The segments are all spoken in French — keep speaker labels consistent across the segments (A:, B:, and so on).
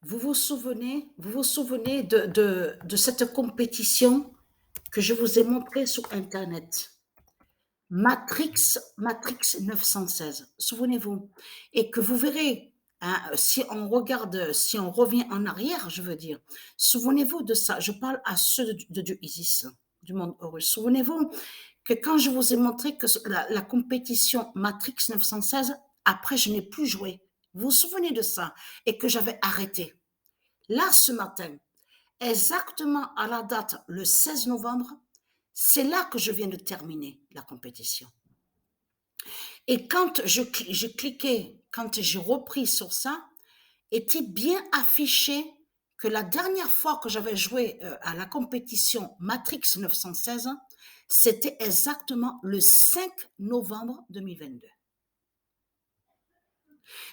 A: Vous vous souvenez de cette compétition que je vous ai montrée sur Internet? Matrix 916, souvenez-vous? Et que vous verrez, hein, si on revient en arrière, je veux dire, souvenez-vous de ça. Je parle à ceux de Dieu Isis, du monde heureux. Souvenez-vous que quand je vous ai montré que la compétition Matrix 916, après, je n'ai plus joué. Vous vous souvenez de ça? Et que j'avais arrêté. Là, ce matin, exactement à la date, le 16 novembre, c'est là que je viens de terminer la compétition. Et quand je cliquais, quand j'ai repris sur ça, était bien affiché que la dernière fois que j'avais joué à la compétition Matrix 916, c'était exactement le 5 novembre 2022.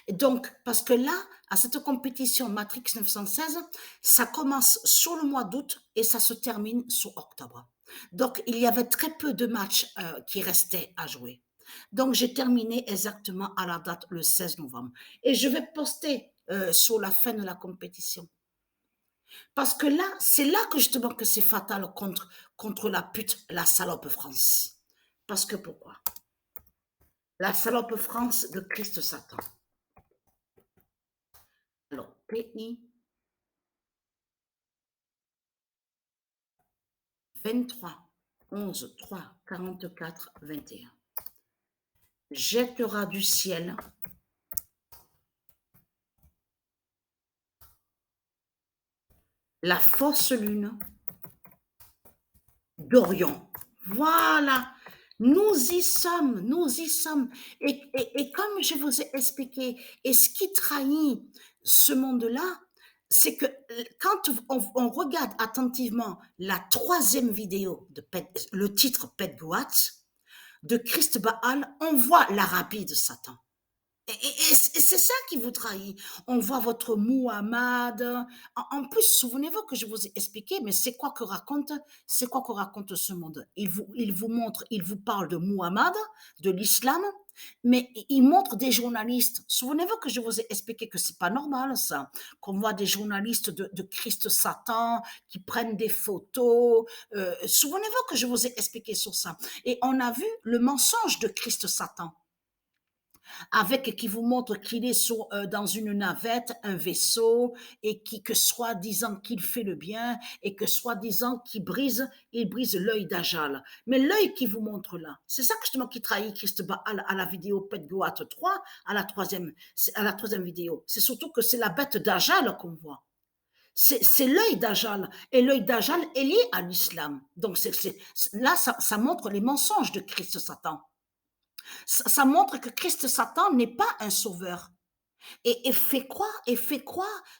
A: Et donc, parce que là, à cette compétition Matrix 916, ça commence sur le mois d'août et ça se termine sur octobre. Donc, il y avait très peu de matchs qui restaient à jouer. Donc, j'ai terminé exactement à la date le 16 novembre. Et je vais poster sur la fin de la compétition. Parce que là, c'est là que justement que c'est fatal contre la pute, la salope France. Parce que pourquoi? La salope France de Christ Satan. Alors, PI 23, 11, 3, 44, 21. Jettera du ciel la fausse lune d'Orion. Voilà, nous y sommes, nous y sommes. Et comme je vous ai expliqué, et ce qui trahit ce monde-là, c'est que quand on regarde attentivement la troisième vidéo, le titre Pet Goat, de Christ Baal, on voit l'Arabie de Satan. Et c'est ça qui vous trahit. On voit votre Muhammad. En plus, souvenez-vous que je vous ai expliqué, mais c'est quoi que raconte ce monde? Il vous montre, il vous parle de Muhammad, de l'islam, mais il montre des journalistes. Souvenez-vous que je vous ai expliqué que c'est pas normal, ça. Qu'on voit des journalistes de Christ Satan qui prennent des photos. Souvenez-vous que je vous ai expliqué sur ça. Et on a vu le mensonge de Christ Satan avec qui vous montre qu'il est dans une navette, un vaisseau, et que soi-disant qu'il fait le bien, et que soi-disant il brise l'œil d'Ajal. Mais l'œil qui vous montre là, c'est ça justement qui trahit Christ Baal à la vidéo Pet Goat 3, à la troisième vidéo. C'est surtout que c'est la bête d'Ajal qu'on voit. C'est l'œil d'Ajal. Et l'œil d'Ajal est lié à l'islam. Donc là, ça montre les mensonges de Christ Satan. Ça montre que Christ Satan n'est pas un sauveur. Et fait quoi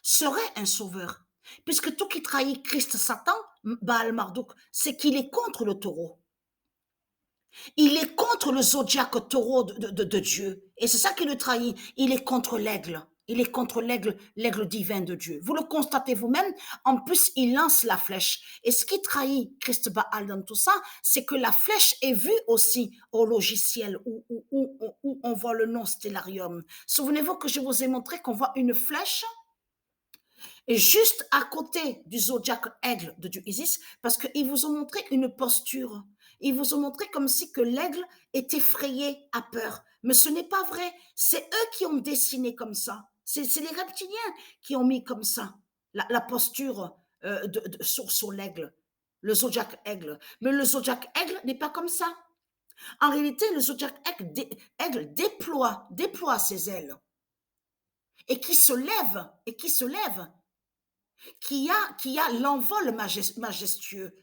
A: serait un sauveur. Puisque tout qui trahit Christ Satan, Baal Marduk, c'est qu'il est contre le taureau. Il est contre le zodiaque taureau de Dieu. Et c'est ça qui le trahit. Il est contre l'aigle. Il est contre l'aigle divin de Dieu. Vous le constatez vous-même. En plus, il lance la flèche. Et ce qui trahit Christ Baal dans tout ça, c'est que la flèche est vue aussi au logiciel où on voit le nom Stellarium. Souvenez-vous que je vous ai montré qu'on voit une flèche et juste à côté du zodiaque aigle de Dieu Isis, parce qu'ils vous ont montré une posture. Ils vous ont montré comme si que l'aigle est effrayé, a peur. Mais ce n'est pas vrai. C'est eux qui ont dessiné comme ça. C'est les reptiliens qui ont mis comme ça la posture sur l'aigle, le zodiaque aigle. Mais le zodiaque aigle n'est pas comme ça. En réalité, le zodiaque aigle déploie ses ailes et qui se lève qui a l'envol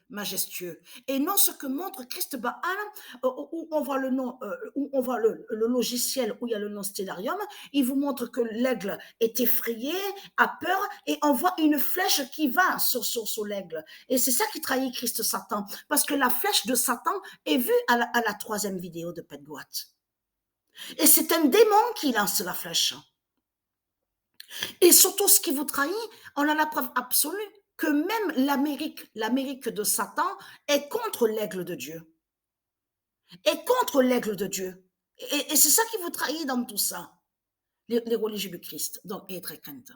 A: majestueux, et non ce que montre Christ Baal, où on voit le nom, où on voit le logiciel où il y a le nom Stellarium. Il vous montre que l'aigle est effrayé, a peur, et on voit une flèche qui va sur l'aigle. Et c'est ça qui trahit Christ Satan, parce que la flèche de Satan est vue à la troisième vidéo de Petgoat. Et c'est un démon qui lance la flèche. Et surtout, ce qui vous trahit, on a la preuve absolue que même l'Amérique de Satan est contre l'aigle de Dieu. Est contre l'aigle de Dieu. Et c'est ça qui vous trahit dans tout ça, les religieux du Christ, donc et très crainte.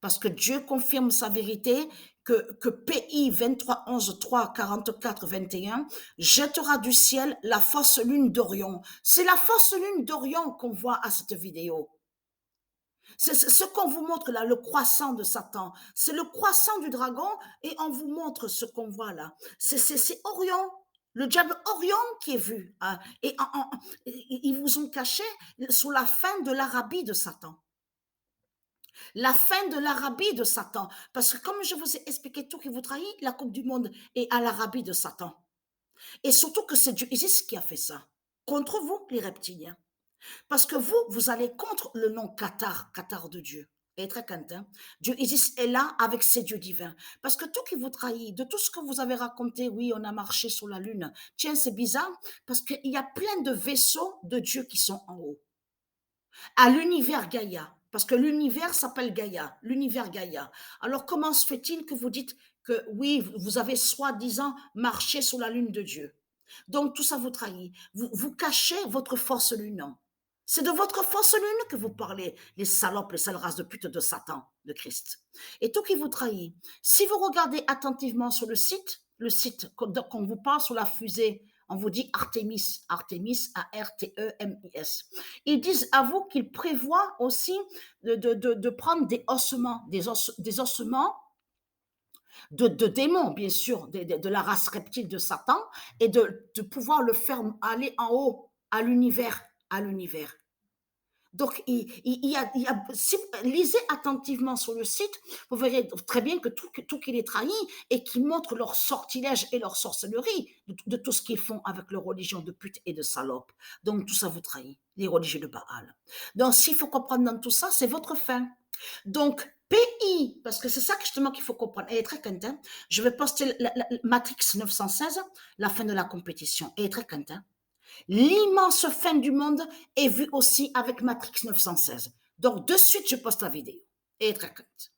A: parce que Dieu confirme sa vérité, que PI 23 11 3 44 21 jettera du ciel la fausse lune d'Orion. C'est la fausse lune d'Orion qu'on voit à cette vidéo. C'est ce qu'on vous montre là, le croissant de Satan. C'est le croissant du dragon et on vous montre ce qu'on voit là. C'est Orion, le diable Orion qui est vu, hein. Et ils vous ont caché sous la fin de l'Arabie de Satan. La fin de l'Arabie de Satan. Parce que comme je vous ai expliqué tout qui vous trahit, la Coupe du Monde est à l'Arabie de Satan. Et surtout que c'est Dieu Isis qui a fait ça. Contre vous, les reptiliens. Parce que vous, vous allez contre le nom Qatar, Qatar de Dieu. Et très content. Dieu Isis est là avec ses dieux divins. Parce que tout qui vous trahit, de tout ce que vous avez raconté, oui, on a marché sur la lune. Tiens, c'est bizarre, parce qu'il y a plein de vaisseaux de Dieu qui sont en haut. À l'univers Gaïa. Parce que l'univers s'appelle Gaïa, l'univers Gaïa. Alors comment se fait-il que vous dites que oui, vous avez soi-disant marché sur la lune de Dieu? Donc tout ça vous trahit. Vous cachez votre force lunaire. C'est de votre force lune que vous parlez, les salopes, les sales races de pute de Satan, de Christ. Et tout qui vous trahit. Si vous regardez attentivement sur le site qu'on vous parle sur la fusée, on vous dit Artemis, Artemis, Artemis. Ils disent à vous qu'ils prévoient aussi de prendre des ossements, des ossements de démons, bien sûr, de la race reptile de Satan, et de pouvoir le faire aller en haut, à l'univers, à l'univers. Donc, si vous lisez attentivement sur le site, vous verrez très bien que tout qu'il est trahi et qui montre leur sortilège et leur sorcellerie de tout ce qu'ils font avec leur religion de pute et de salope. Donc, tout ça vous trahit, les religieux de Baal. Donc, s'il faut comprendre dans tout ça, c'est votre fin. Donc, PI, parce que c'est ça justement qu'il faut comprendre. Elle est très contente. Je vais poster la Matrix 916, la fin de la compétition. Elle est très contente. L'immense fin du monde est vue aussi avec Matrix 916. Donc, de suite, je poste la vidéo. Et très contente.